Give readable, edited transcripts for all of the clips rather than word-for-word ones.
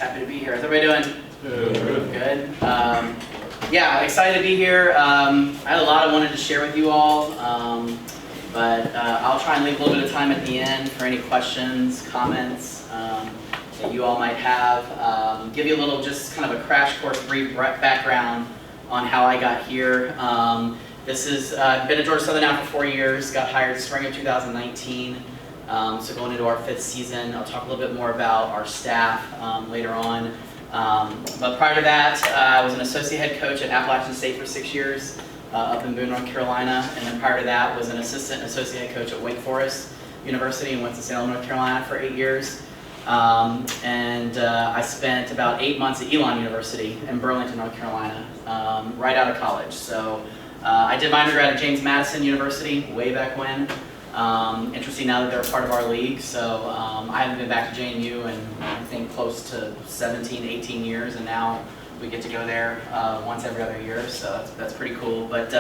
Happy to be here. How's everybody doing? Good. Yeah, excited to be here. I had a lot I wanted to share with you all, but I'll try and leave a little bit of time at the end for any questions, comments that you all might have. Give you a little, just kind of a crash course, brief background on how I got here. This is, been at Georgia Southern now for 4 years, got hired spring of 2019. So going into our 5th season, I'll talk a little bit more about our staff later on. But prior to that, I was an associate head coach at Appalachian State for 6 years up in Boone, North Carolina. And then prior to that was an assistant associate head coach at Wake Forest University in Winston-Salem, North Carolina for 8 years. I spent about 8 months at Elon University in Burlington, North Carolina, right out of college. So I did my undergrad at James Madison University way back when. Interesting now that they're a part of our league, so I haven't been back to JMU in I think close to 17, 18 years, and now we get to go there once every other year, so that's pretty cool. But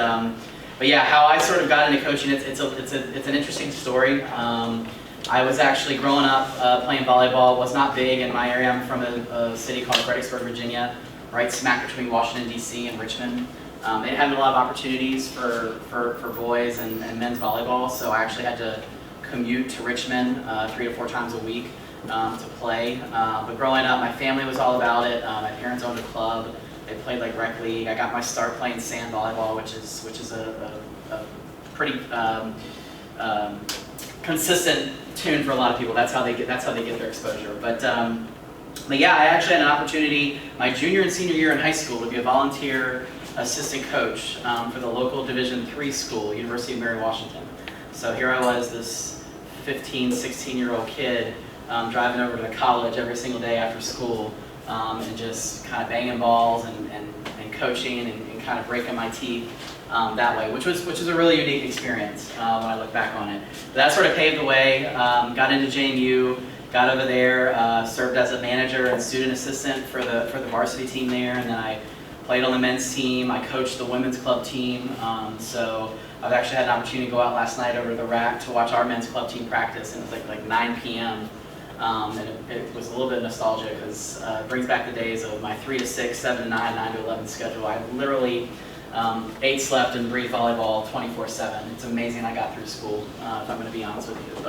yeah, how I sort of got into coaching, it's an interesting story. I was actually growing up playing volleyball. It was not big in my area. I'm from a city called Fredericksburg, Virginia, right smack between Washington, D.C. and Richmond. It had a lot of opportunities for boys and men's volleyball, so I actually had to commute to Richmond 3 to 4 times a week to play. But growing up, my family was all about it. My parents owned a club. They played like rec league. I got my start playing sand volleyball, which is a pretty consistent tune for a lot of people. That's how they get their exposure. But yeah, I actually had an opportunity my junior and senior year in high school to be a volunteer assistant coach for the local Division III school, University of Mary Washington. So here I was, this 15, 16-year-old kid driving over to the college every single day after school and just kind of banging balls and coaching and kind of breaking my teeth that way, which was a really unique experience when I look back on it. But that sort of paved the way. Got into JMU, got over there, served as a manager and student assistant for the varsity team there, and then I played on the men's team. I coached the women's club team. So I've actually had an opportunity to go out last night over to the rack to watch our men's club team practice, and it was like 9 p.m. And it was a little bit nostalgic because it brings back the days of my 3 to 6, 7 to 9, 9 to 11 schedule. I literally ate, slept, and breathed volleyball 24/7. It's amazing I got through school, if I'm going to be honest with you.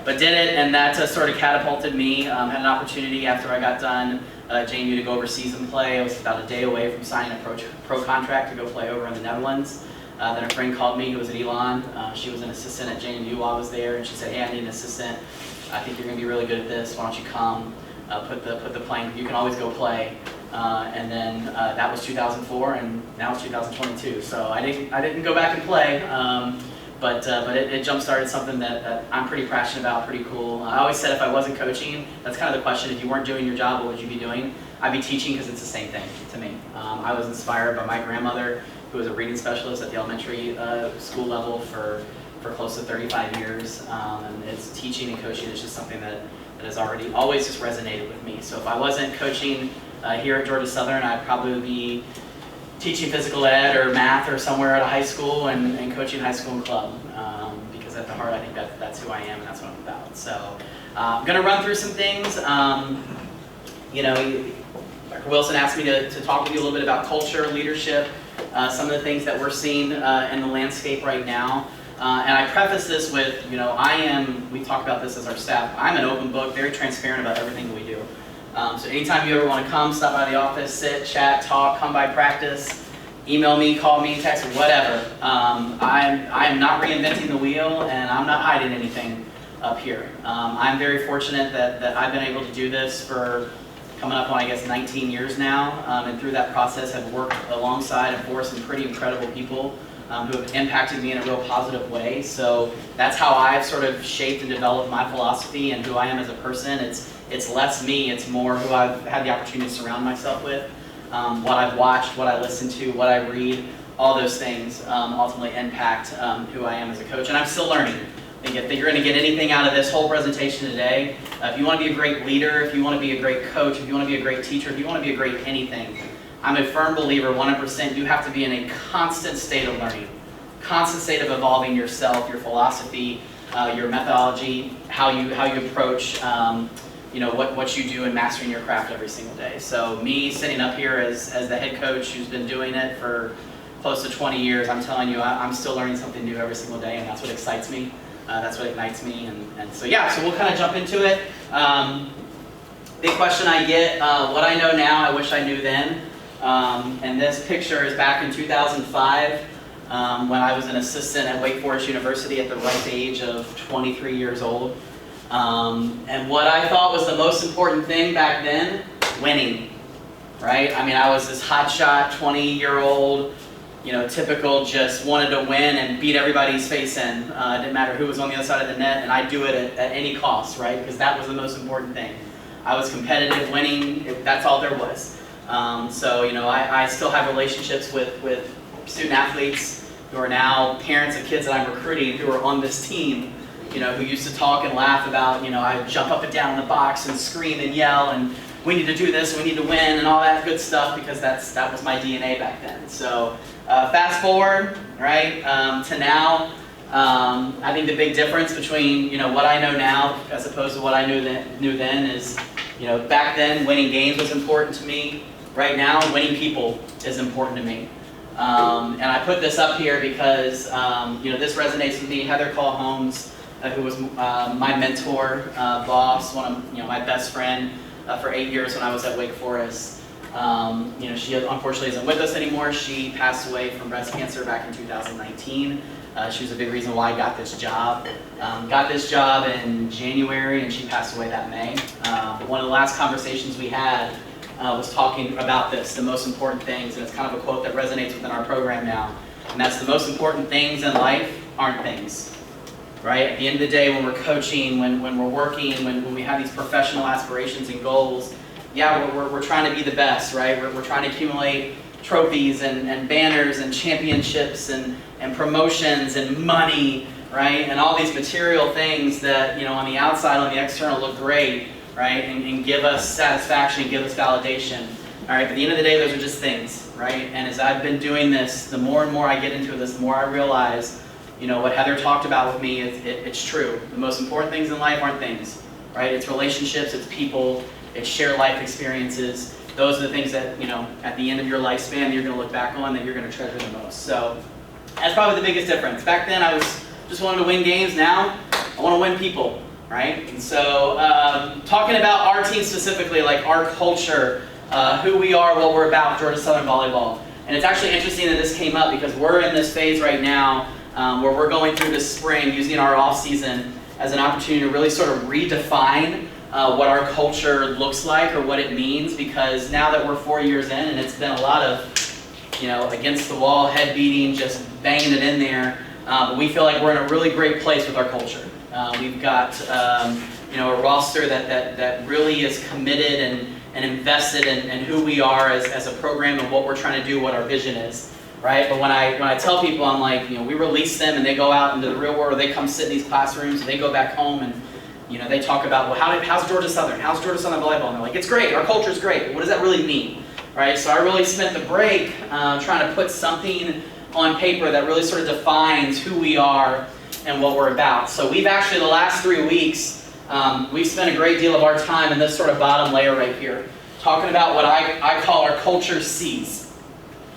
But did it, and that sort of catapulted me. Had an opportunity after I got done JMU to go overseas and play. I was about a day away from signing a pro contract to go play over in the Netherlands. Then a friend called me who was at Elon. She was an assistant at JMU while I was there, and she said, "Hey, I need an assistant. I think you're going to be really good at this. Why don't you come? Put the playing. You can always go play." And then that was 2004, and now it's 2022. So I didn't go back and play. But it jump-started something that I'm pretty passionate about, pretty cool. I always said if I wasn't coaching, that's kind of the question, if you weren't doing your job, what would you be doing? I'd be teaching because it's the same thing to me. I was inspired by my grandmother, who was a reading specialist at the elementary school level for close to 35 years. And it's teaching and coaching is just something that has always just resonated with me. So if I wasn't coaching here at Georgia Southern, I'd probably be teaching physical ed or math or somewhere at a high school and coaching high school and club, because at the heart I think that's who I am and that's what I'm about. So I'm going to run through some things. Dr. Wilson asked me to talk with you a little bit about culture, leadership, some of the things that we're seeing in the landscape right now. And I preface this with, we talk about this as our staff, I'm an open book, very transparent about everything that we do. So anytime you ever want to come, stop by the office, sit, chat, talk, come by practice, email me, call me, text me, whatever. I am not reinventing the wheel, and I'm not hiding anything up here. I'm very fortunate that I've been able to do this for coming up on, I guess, 19 years now, and through that process have worked alongside and for some pretty incredible people who have impacted me in a real positive way. So that's how I've sort of shaped and developed my philosophy and who I am as a person. It's less me, it's more who I've had the opportunity to surround myself with, what I've watched, what I listen to, what I read, all those things ultimately impact who I am as a coach. And I'm still learning. I think you're going to get anything out of this whole presentation today. If you want to be a great leader, if you want to be a great coach, if you want to be a great teacher, if you want to be a great anything, I'm a firm believer, 100%, you have to be in a constant state of learning, constant state of evolving yourself, your philosophy, your methodology, how you approach what you do in mastering your craft every single day. So me sitting up here as the head coach who's been doing it for close to 20 years, I'm telling you, I'm still learning something new every single day, and that's what excites me. That's what ignites me. And so yeah, so we'll kind of jump into it. Big question I get, what I know now, I wish I knew then. And this picture is back in 2005 when I was an assistant at Wake Forest University at the ripe age of 23 years old. And what I thought was the most important thing back then, winning, right? I mean, I was this hotshot 20-year-old, typical, just wanted to win and beat everybody's face in. It didn't matter who was on the other side of the net, and I'd do it at any cost, right? Because that was the most important thing. I was competitive, winning, that's all there was. So, I still have relationships with student athletes who are now parents of kids that I'm recruiting who are on this team, who used to talk and laugh about, I jump up and down in the box and scream and yell and we need to do this, we need to win and all that good stuff because that was my DNA back then. So fast forward, right, to now, I think the big difference between, what I know now as opposed to what I knew then is, back then winning games was important to me. Right now, winning people is important to me. And I put this up here because, this resonates with me. Heather Call Holmes, who was my mentor, boss, one of my best friend for 8 years when I was at Wake Forest. She unfortunately isn't with us anymore. She passed away from breast cancer back in 2019. She was a big reason why I got this job. Got this job in January and she passed away that May. But one of the last conversations we had was talking about this, the most important things, and it's kind of a quote that resonates within our program now. And that's the most important things in life aren't things. Right? At the end of the day, when we're coaching, when we're working, when we have these professional aspirations and goals, yeah, we're trying to be the best, right? We're trying to accumulate trophies and banners and championships and promotions and money, right? And all these material things that, on the outside, on the external look great, right? And give us satisfaction, give us validation. All right, but at the end of the day, those are just things, right? And as I've been doing this, the more and more I get into this, the more I realize what Heather talked about with me, it's true. The most important things in life aren't things, right? It's relationships, it's people, it's shared life experiences. Those are the things that, at the end of your lifespan, you're going to look back on that you're going to treasure the most. So that's probably the biggest difference. Back then, I was just wanting to win games. Now, I want to win people, right? And so talking about our team specifically, like our culture, who we are, what we're about, Georgia Southern Volleyball. And it's actually interesting that this came up because we're in this phase right now where we're going through this spring using our off season as an opportunity to really sort of redefine what our culture looks like or what it means, because now that we're 4 years in and it's been a lot of against the wall, head beating, just banging it in there, but we feel like we're in a really great place with our culture. We've got a roster that really is committed and invested in who we are as a program and what we're trying to do, what our vision is. Right, but when I tell people, I'm like, we release them and they go out into the real world, or they come sit in these classrooms and they go back home and they talk about, well, how's Georgia Southern? How's Georgia Southern volleyball? And they're like, it's great, our culture's great. But what does that really mean? Right, so I really spent the break trying to put something on paper that really sort of defines who we are and what we're about. So we've actually, the last 3 weeks, we've spent a great deal of our time in this sort of bottom layer right here, talking about what I call our culture C's.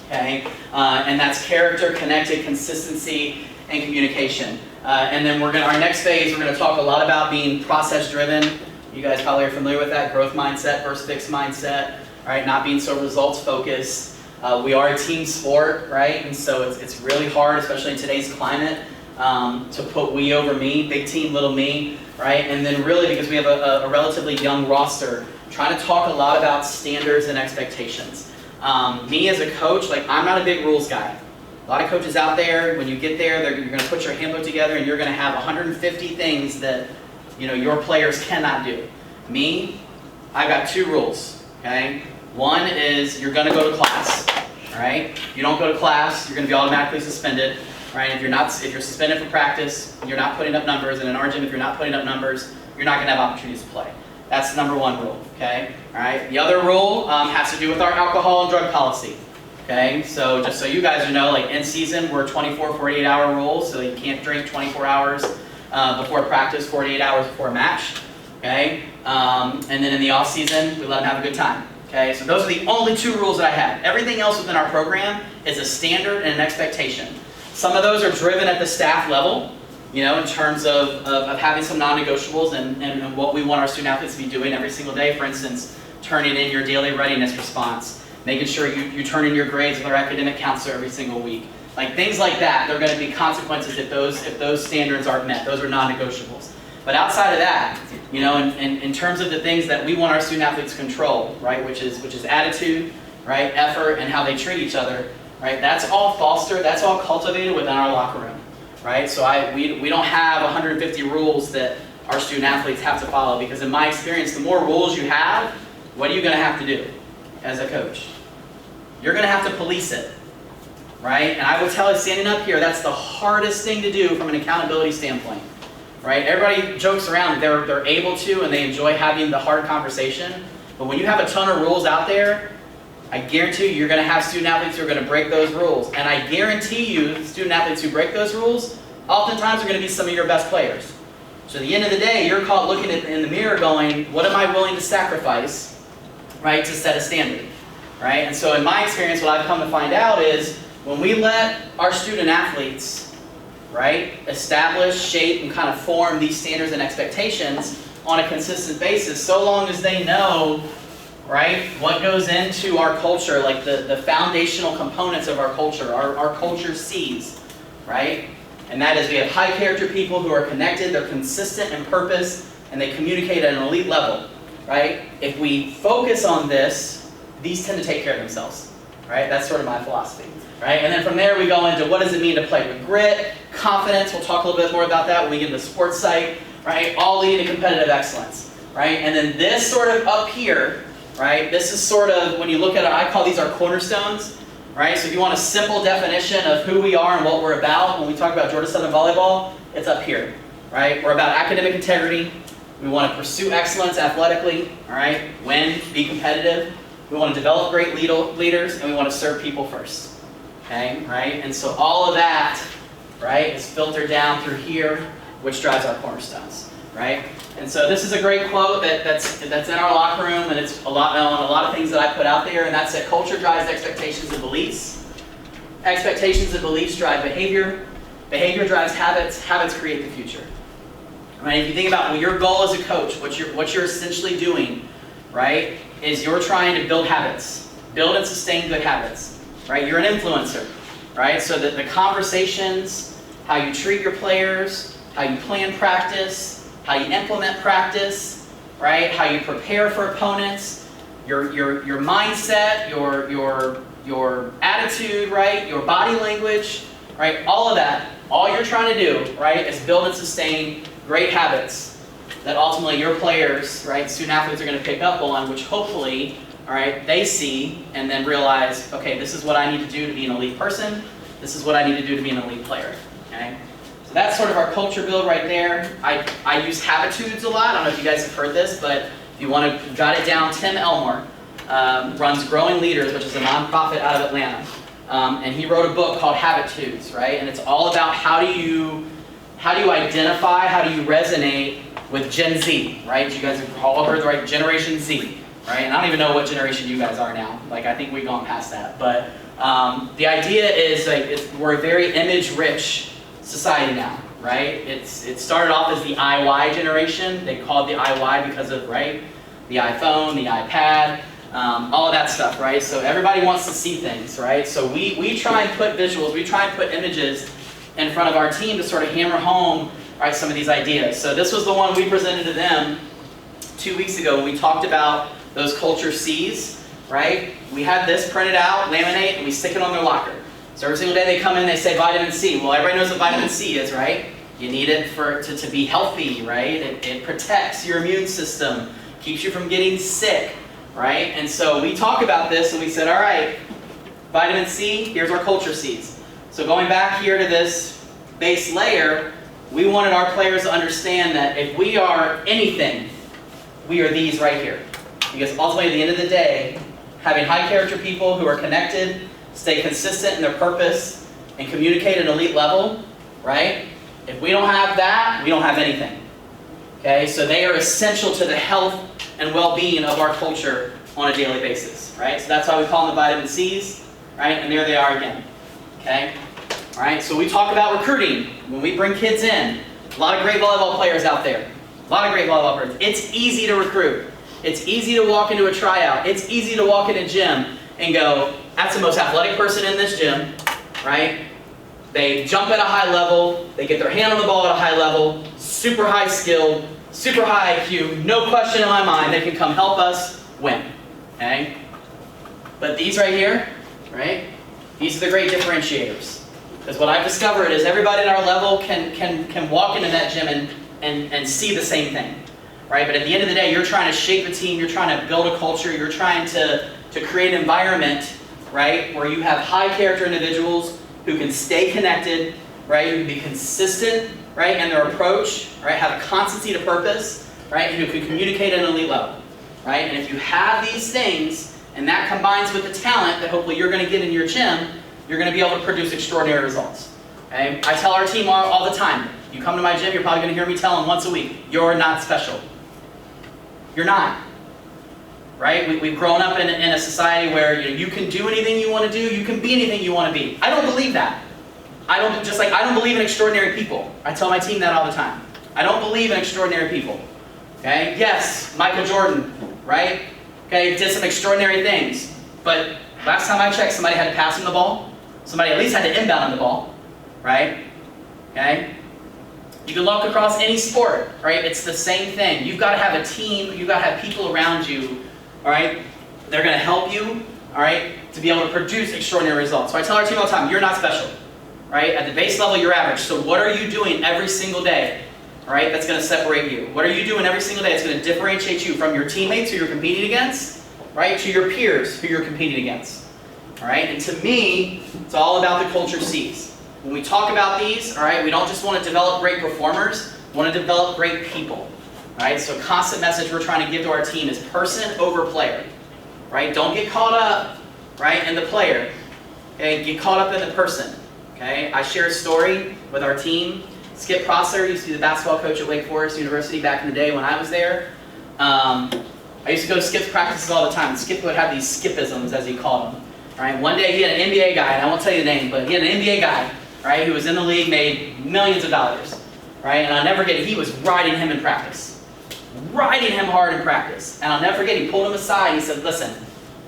Okay, and that's character, connected, consistency, and communication. And then our next phase, we're going to talk a lot about being process-driven. You guys probably are familiar with that, growth mindset versus fixed mindset. All right, not being so results-focused. We are a team sport, right? And so it's really hard, especially in today's climate, to put we over me, big team, little me, right? And then really, because we have a relatively young roster, trying to talk a lot about standards and expectations. Me as a coach, I'm not a big rules guy. A lot of coaches out there, when you get there, you're going to put your handbook together and you're going to have 150 things that your players cannot do. Me, I've got 2 rules. Okay, one is you're going to go to class. All right, if you don't go to class, you're going to be automatically suspended. Right, if you're suspended from practice, you're not putting up numbers, and in our gym, if you're not putting up numbers, you're not going to have opportunities to play. That's number 1 rule, okay? All right. The other rule has to do with our alcohol and drug policy, okay? So just so you guys know, in season, we're 24, 48-hour rules, so you can't drink 24 hours before practice, 48 hours before a match, okay? And then in the off season, we let them have a good time. Okay, so those are the only 2 rules that I have. Everything else within our program is a standard and an expectation. Some of those are driven at the staff level, in terms of having some non-negotiables and what we want our student athletes to be doing every single day. For instance, turning in your daily readiness response, making sure you turn in your grades with our academic counselor every single week. Like things like that, there are going to be consequences if those standards aren't met. Those are non-negotiables. But outside of that, in terms of the things that we want our student athletes to control, right, which is attitude, right, effort, and how they treat each other, right, that's all fostered, that's all cultivated within our locker room, right? So we don't have 150 rules that our student athletes have to follow, because in my experience, the more rules you have, what are you going to have to do as a coach? You're going to have to police it, right? And I will tell you, standing up here, that's the hardest thing to do from an accountability standpoint. Right? Everybody jokes around that they're able to and they enjoy having the hard conversation. But when you have a ton of rules out there, I guarantee you're going to have student athletes who are going to break those rules. And I guarantee you, student athletes who break those rules, oftentimes are going to be some of your best players. So at the end of the day, you're caught looking in the mirror going, what am I willing to sacrifice, right, to set a standard? Right? And so in my experience, what I've come to find out is when we let our student athletes, right, establish, shape, and kind of form these standards and expectations on a consistent basis, so long as they know, right, what goes into our culture, like the foundational components of our culture, our culture sees, right? And that is we have high character people who are connected, they're consistent in purpose, and they communicate at an elite level, right? If we focus on this, these tend to take care of themselves, right? That's sort of my philosophy. Right? And then from there we go into what does it mean to play with grit, confidence, we'll talk a little bit more about that when we get into the sports site, right? All leading to competitive excellence, right? And then this sort of up here, right? This is sort of, when you look at it, I call these our cornerstones, right? So if you want a simple definition of who we are and what we're about, when we talk about Georgia Southern Volleyball, it's up here, right? We're about academic integrity. We want to pursue excellence athletically, all right? Win, be competitive. We want to develop great leaders, and we want to serve people first. Okay, right? And so all of that, right, is filtered down through here, which drives our cornerstones, right? And so this is a great quote that's in our locker room, and it's on a lot of things that I put out there, and that's that culture drives expectations and beliefs. Expectations and beliefs drive behavior. Behavior drives habits. Habits create the future. Right? If you think about your goal as a coach, what you're essentially doing, right, is you're trying to build habits, build and sustain good habits. Right? You're an influencer, right? So that the conversations, how you treat your players, how you plan practice, how you implement practice, right? How you prepare for opponents, your mindset, your attitude, right? Your body language, right? All of that, all you're trying to do, right, is build and sustain great habits that ultimately your players, right, student athletes are going to pick up on, which hopefully, all right, they see and then realize, okay, this is what I need to do to be an elite person. This is what I need to do to be an elite player. Okay, so that's sort of our culture build right there. I use habitudes a lot. I don't know if you guys have heard this, but if you want to jot it down, Tim Elmore runs Growing Leaders, which is a nonprofit out of Atlanta, and he wrote a book called Habitudes, right? And it's all about how do you identify, how do you resonate with Gen Z, right? You guys have all heard the right Generation Z. Right? And I don't even know what generation you guys are now. Like, I think we've gone past that. But the idea is, like, we're a very image-rich society now, right? It started off as the IY generation. They called it the IY because of, right, the iPhone, the iPad, all of that stuff, right? So everybody wants to see things, right? So we try and put visuals, we try and put images in front of our team to sort of hammer home, right, some of these ideas. So this was the one we presented to them 2 weeks ago when we talked about those culture C's, right? We had this printed out, laminate, and we stick it on their locker. So every single day they come in, they say vitamin C. Well, everybody knows what vitamin C is, right? You need it to be healthy, right? It protects your immune system, keeps you from getting sick, right? And so we talk about this and we said, all right, vitamin C, here's our culture C's. So going back here to this base layer, we wanted our players to understand that if we are anything, we are these right here. Because ultimately, at the end of the day, having high character people who are connected, stay consistent in their purpose, and communicate at an elite level, right? If we don't have that, we don't have anything. Okay, so they are essential to the health and well-being of our culture on a daily basis, right? So that's why we call them the vitamin C's, right? And there they are again, okay? All right, so we talk about recruiting. When we bring kids in, a lot of great volleyball players out there. A lot of great volleyball players. It's easy to recruit. It's easy to walk into a tryout. It's easy to walk in a gym and go, that's the most athletic person in this gym, right? They jump at a high level. They get their hand on the ball at a high level. Super high skilled, super high IQ. No question in my mind, they can come help us win, okay? But these right here, right? These are the great differentiators. Because what I've discovered is everybody at our level can walk into that gym and see the same thing, right? But at the end of the day, you're trying to shape a team, you're trying to build a culture, you're trying to create an environment, right, where you have high character individuals who can stay connected, right, who can be consistent, right, in their approach, right, have a constancy to purpose, right, and who can communicate at an elite level, right? And if you have these things, and that combines with the talent that hopefully you're going to get in your gym, you're going to be able to produce extraordinary results. Okay? I tell our team all the time, you come to my gym, you're probably going to hear me tell them once a week, you're not special. You're not. Right? We've grown up in a society where you can do anything you want to do, you can be anything you want to be. I don't believe that. I don't believe in extraordinary people. I tell my team that all the time. I don't believe in extraordinary people. Okay? Yes, Michael Jordan, right? Okay, did some extraordinary things. But last time I checked, somebody had to pass him the ball. Somebody at least had to inbound on the ball, right? Okay? You can look across any sport, right? It's the same thing. You've got to have a team. You've got to have people around you, all right? They're going to help you, all right, to be able to produce extraordinary results. So I tell our team all the time, you're not special, right? At the base level, you're average. So what are you doing every single day, all right, that's going to separate you? What are you doing every single day that's going to differentiate you from your teammates who you're competing against, right, to your peers who you're competing against? All right, and to me, it's all about the culture C's. When we talk about these, all right, we don't just want to develop great performers, we want to develop great people. All right, so a constant message we're trying to give to our team is person over player. Right, don't get caught up, right, in the player. Okay, get caught up in the person. Okay, I share a story with our team. Skip Prosser used to be the basketball coach at Wake Forest University back in the day when I was there. I used to go to Skip's practices all the time, and Skip would have these Skipisms, as he called them. Right? One day he had an NBA guy, and I won't tell you the name, but he had an NBA guy, right, who was in the league, made millions of dollars. Right? And I'll never forget, he was riding him in practice. Riding him hard in practice. And I'll never forget, he pulled him aside and he said, listen,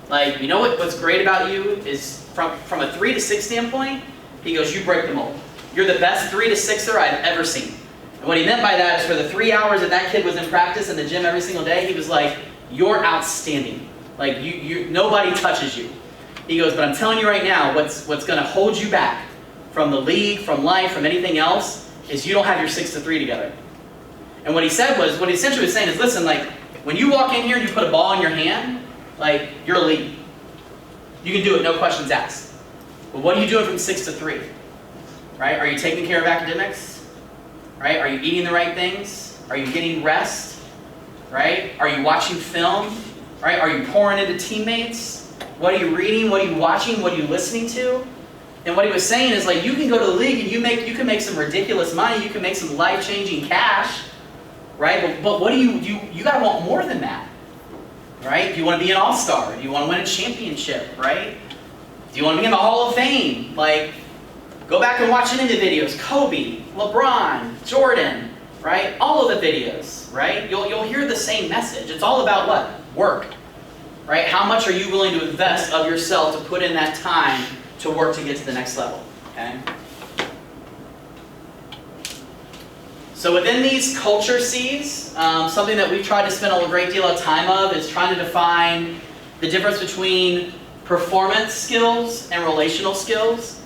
like, you know what's great about you is from a 3 to 6 standpoint, he goes, you break the mold. You're the best 3 to 6er I've ever seen. And what he meant by that is for the 3 hours that kid was in practice in the gym every single day, he was like, you're outstanding. Like, nobody touches you. He goes, but I'm telling you right now, what's going to hold you back from the league, from life, from anything else, is you don't have your 6 to 3 together. And what he said was, what he essentially was saying is, listen, like, when you walk in here and you put a ball in your hand, like, you're elite. You can do it, no questions asked. But what are you doing from 6 to 3? Right? Are you taking care of academics? Right? Are you eating the right things? Are you getting rest? Right? Are you watching film? Right? Are you pouring into teammates? What are you reading? What are you watching? What are you listening to? And what he was saying is, like, you can go to the league and you can make some ridiculous money. You can make some life-changing cash, right? But what do you got to want more than that, right? Do you want to be an all-star? Do you want to win a championship, right? Do you want to be in the Hall of Fame? Like, go back and watch any of the videos. Kobe, LeBron, Jordan, right? All of the videos, right? You'll hear the same message. It's all about what? Work. Right? How much are you willing to invest of yourself to put in that time to work to get to the next level? Okay? So within these culture C's, something that we've tried to spend a great deal of time of is trying to define the difference between performance skills and relational skills.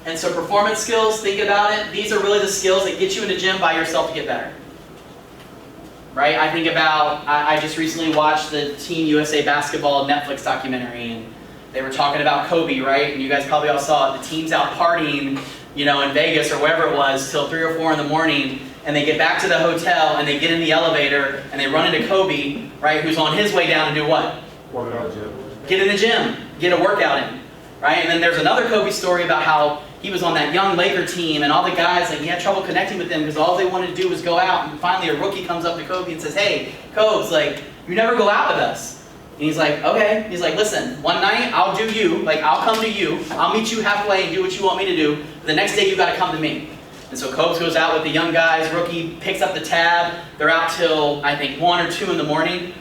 And so performance skills, think about it, these are really the skills that get you in the gym by yourself to get better. Right? I think about, I just recently watched the Team USA Basketball Netflix documentary, and they were talking about Kobe, right? And you guys probably all saw it. The team's out partying, in Vegas or wherever it was, till 3 or 4 in the morning, and they get back to the hotel, and they get in the elevator, and they run into Kobe, right, who's on his way down to do what? Work out, gym. Get in the gym, get a workout in, right? And then there's another Kobe story about how he was on that young Laker team, and all the guys, like, he had trouble connecting with them because all they wanted to do was go out. And finally, a rookie comes up to Kobe and says, "Hey, Cobes, like, you never go out with us." And he's like, "Okay." He's like, "Listen, one night I'll do you, like, I'll come to you, I'll meet you halfway and do what you want me to do. But the next day you got to come to me." And so Cobes goes out with the young guys. Rookie picks up the tab. They're out till, I think, 1 or 2 in the morning.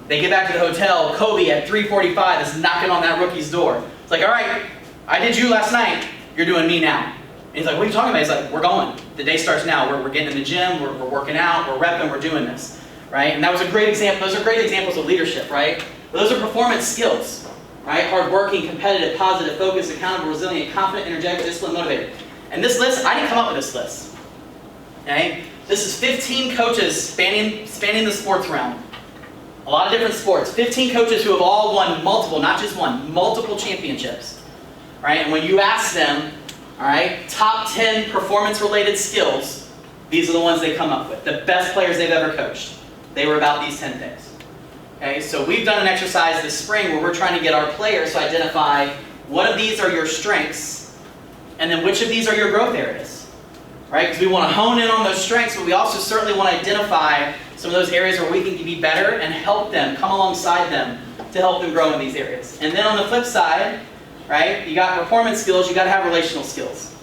They get back to the hotel. Kobe at 3:45 is knocking on that rookie's door. It's like, "All right, I did you last night. You're doing me now." And he's like, "What are you talking about?" He's like, "We're going. The day starts now. We're getting in the gym. We're working out. We're repping. We're doing this." Right? And that was a great example. Those are great examples of leadership, right? But those are performance skills, right? Hardworking, competitive, positive, focused, accountable, resilient, confident, energetic, disciplined, motivated. And this list, I didn't come up with this list. Okay? This is 15 coaches spanning the sports realm. A lot of different sports. 15 coaches who have all won multiple, not just one, multiple championships. Right? And when you ask them, all right, top 10 performance-related skills, these are the ones they come up with. The best players they've ever coached. They were about these 10 things. Okay? So we've done an exercise this spring where we're trying to get our players to identify what of these are your strengths, and then which of these are your growth areas, right? Because we want to hone in on those strengths, but we also certainly want to identify some of those areas where we can be better and help them, come alongside them to help them grow in these areas. And then on the flip side, right, you got performance skills, you got to have relational skills.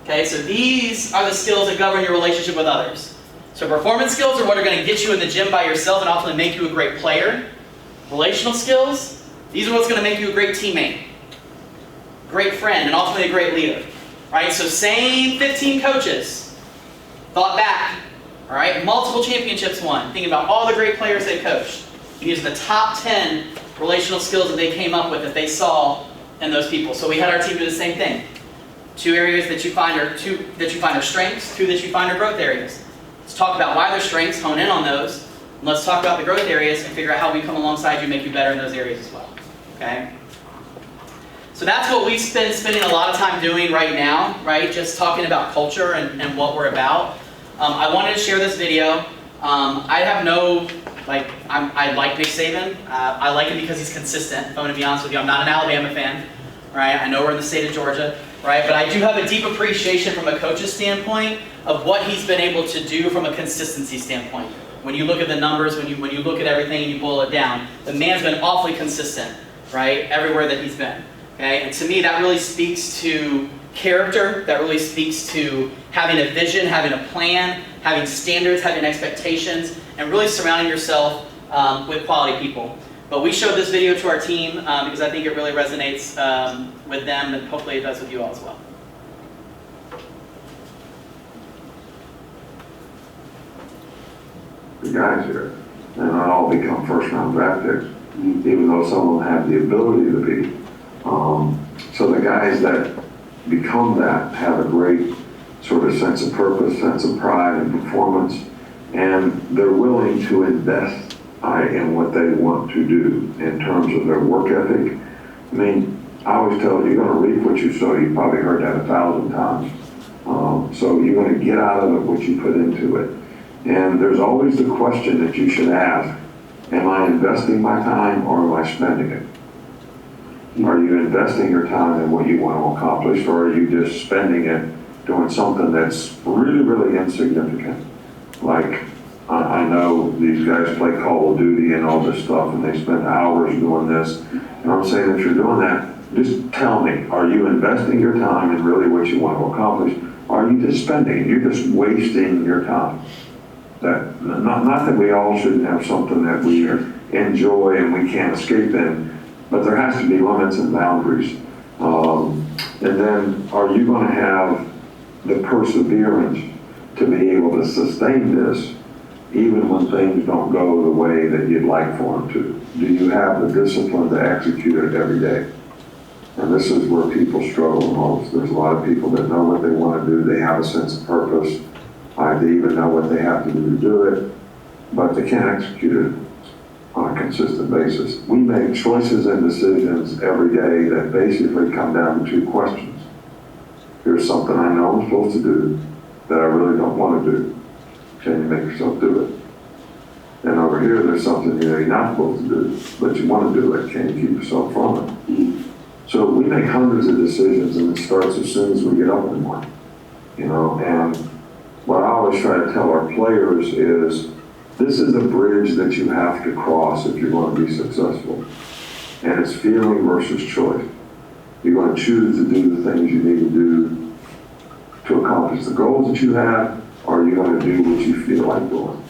Okay, so these are the skills that govern your relationship with others. So performance skills are what are going to get you in the gym by yourself and ultimately make you a great player. Relational skills, these are what's going to make you a great teammate, great friend, and ultimately a great leader. Right? So same 15 coaches, thought back, all right, multiple championships won, thinking about all the great players they coached. And these are the top 10 relational skills that they came up with that they saw in those people. So we had our team do the same thing. 2 areas that you find are strengths, 2 that you find are growth areas. Let's talk about why they're strengths, hone in on those, and let's talk about the growth areas and figure out how we come alongside you, make you better in those areas as well. Okay? So that's what we've been spending a lot of time doing right now, right? Just talking about culture and what we're about. I wanted to share this video. I have no, I like Nick Saban. I like him because he's consistent. If I'm going to be honest with you, I'm not an Alabama fan, right? I know we're in the state of Georgia, right? But I do have a deep appreciation from a coach's standpoint of what he's been able to do from a consistency standpoint. When you look at the numbers, when you look at everything and you boil it down, the man's been awfully consistent, right? Everywhere that he's been. Okay? And to me, that really speaks to character. That really speaks to having a vision, having a plan, having standards, having expectations, and really surrounding yourself with quality people. But we showed this video to our team because I think it really resonates with them, and hopefully it does with you all as well. The guys here, and not all become first-round draft picks, even though some of them have the ability to be. So the guys that become that have a great sort of sense of purpose, sense of pride and performance, and they're willing to invest in what they want to do in terms of their work ethic. I mean, I always tell you, you're going to reap what you sow. You've probably heard that 1,000 times. So you're going to get out of it what you put into it. And there's always the question that you should ask, am I investing my time or am I spending it? Are you investing your time in what you want to accomplish, or are you just spending it doing something that's really, really insignificant? Like, I know these guys play Call of Duty and all this stuff, and they spend hours doing this. And I'm saying, if you're doing that, just tell me, are you investing your time in really what you want to accomplish? Or are you just spending it? You're just wasting your time. That not that we all shouldn't have something that we enjoy and we can't escape in, but there has to be limits and boundaries. And then, are you going to have the perseverance to be able to sustain this even when things don't go the way that you'd like for them to? Do you have the discipline to execute it every day? And this is where people struggle most. There's a lot of people that know what they want to do. They have a sense of purpose. They even know what they have to do it, but they can't execute it on a consistent basis. We make choices and decisions every day that basically come down to 2 questions. Here's something I know I'm supposed to do that I really don't want to do. Can you make yourself do it? And over here, there's something you're not supposed to do, but you want to do it. Can you keep yourself from it? So we make hundreds of decisions, and it starts as soon as we get up in the morning, you know. And what I always try to tell our players is, this is a bridge that you have to cross if you're going to be successful. And it's feeling versus choice. You're going to choose to do the things you need to do to accomplish the goals that you have, or you're going to do what you feel like doing.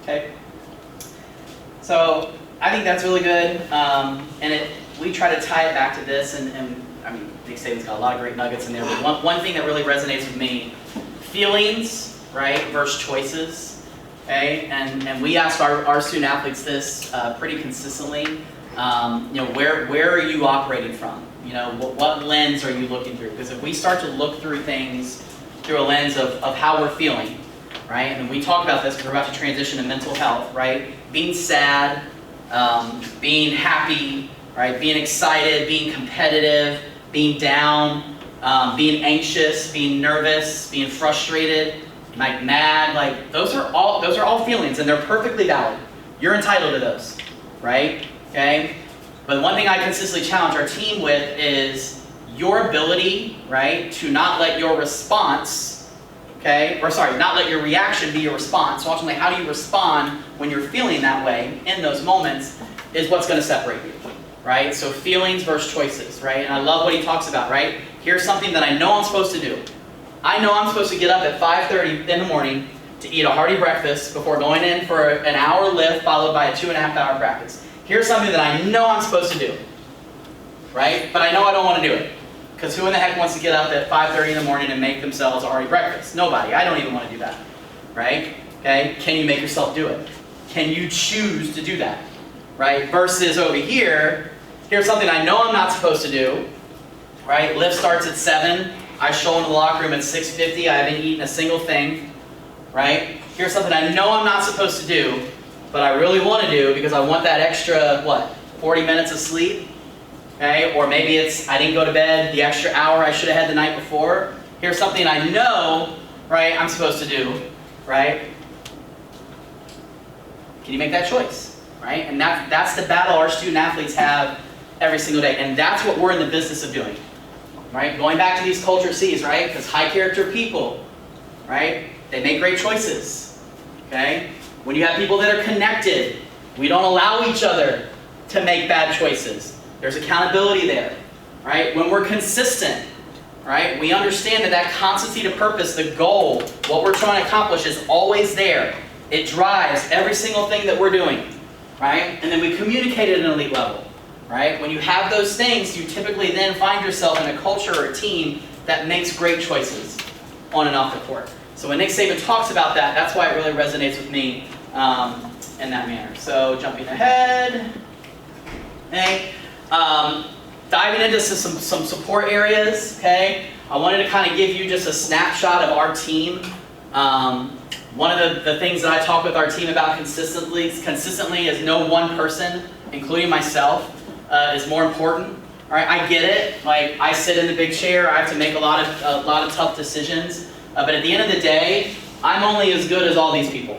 Okay. So I think that's really good. And we try to tie it back to this, and I mean, Nick Saban's got a lot of great nuggets in there, but one thing that really resonates with me, feelings, right, versus choices. Okay, and we ask our student athletes this pretty consistently. You know, where are you operating from? You know, what lens are you looking through? Because if we start to look through things through a lens of how we're feeling, right? And we talk about this because we're about to transition to mental health, right? Being sad, being happy, right? Being excited, being competitive, being down, being anxious, being nervous, being frustrated, like mad, like those are all feelings, and they're perfectly valid. You're entitled to those, right? Okay? But one thing I consistently challenge our team with is your ability, right, to not let your response, okay, or sorry, not let your reaction be your response. So ultimately, how do you respond when you're feeling that way in those moments is what's going to separate you, right? So feelings versus choices, right? And I love what he talks about, right? Here's something that I know I'm supposed to do. I know I'm supposed to get up at 5:30 in the morning to eat a hearty breakfast before going in for an hour lift followed by a 2.5-hour practice. Here's something that I know I'm supposed to do, right? But I know I don't want to do it. Because who in the heck wants to get up at 5:30 in the morning and make themselves a hearty breakfast? Nobody. I don't even want to do that, right? Okay? Can you make yourself do it? Can you choose to do that, right? Versus over here, here's something I know I'm not supposed to do, right? Lift starts at 7. I show into the locker room at 6:50. I haven't eaten a single thing, right? Here's something I know I'm not supposed to do, but I really want to do because I want that extra, 40 minutes of sleep, okay? Or maybe it's I didn't go to bed the extra hour I should have had the night before. Here's something I know, right, I'm supposed to do, right? Can you make that choice, right? And that's the battle our student athletes have every single day, and that's what we're in the business of doing. Right? Going back to these culture C's, right? Because high character people, right? They make great choices. Okay? When you have people that are connected, we don't allow each other to make bad choices. There's accountability there. Right? When we're consistent, right? We understand that constancy to purpose, the goal, what we're trying to accomplish is always there. It drives every single thing that we're doing. Right? And then we communicate at an elite level. Right? When you have those things, you typically then find yourself in a culture or a team that makes great choices on and off the court. So when Nick Saban talks about that, that's why it really resonates with me in that manner. So jumping ahead, okay, diving into some support areas. Okay, I wanted to kind of give you just a snapshot of our team. One of the things that I talk with our team about consistently is no one person, including myself, is more important. All right, I get it. Like I sit in the big chair, I have to make a lot of tough decisions. But at the end of the day, I'm only as good as all these people,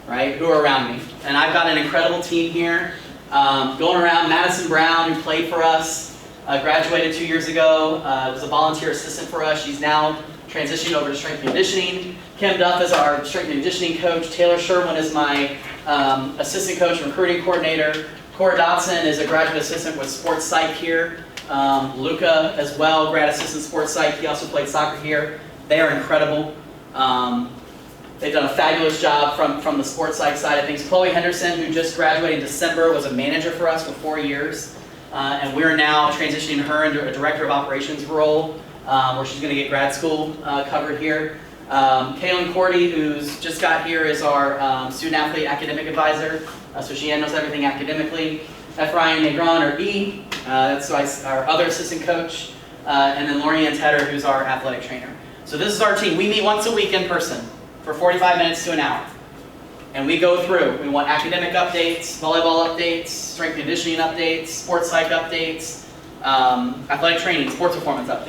right, who are around me. And I've got an incredible team here. Going around, Madison Brown, who played for us, graduated 2 years ago, was a volunteer assistant for us. She's now transitioning over to strength and conditioning. Kim Duff is our strength and conditioning coach. Taylor Sherwin is my assistant coach and recruiting coordinator. Cora Dotson is a graduate assistant with sports psych here. Luca as well, grad assistant sports psych. He also played soccer here. They are incredible. They've done a fabulous job from the sports psych side of things. Chloe Henderson, who just graduated in December, was a manager for us for 4 years. And we're now transitioning her into a director of operations role, where she's going to get grad school covered here. Kaylin Cordy, who's just got here, is our student athlete academic advisor. So she handles everything academically. Ephraim Negron, or E, that's our other assistant coach. And then Lorianne Tedder, who's our athletic trainer. So this is our team. We meet once a week in person for 45 minutes to an hour. And we go through. We want academic updates, volleyball updates, strength and conditioning updates, sports psych updates, athletic training, sports performance updates.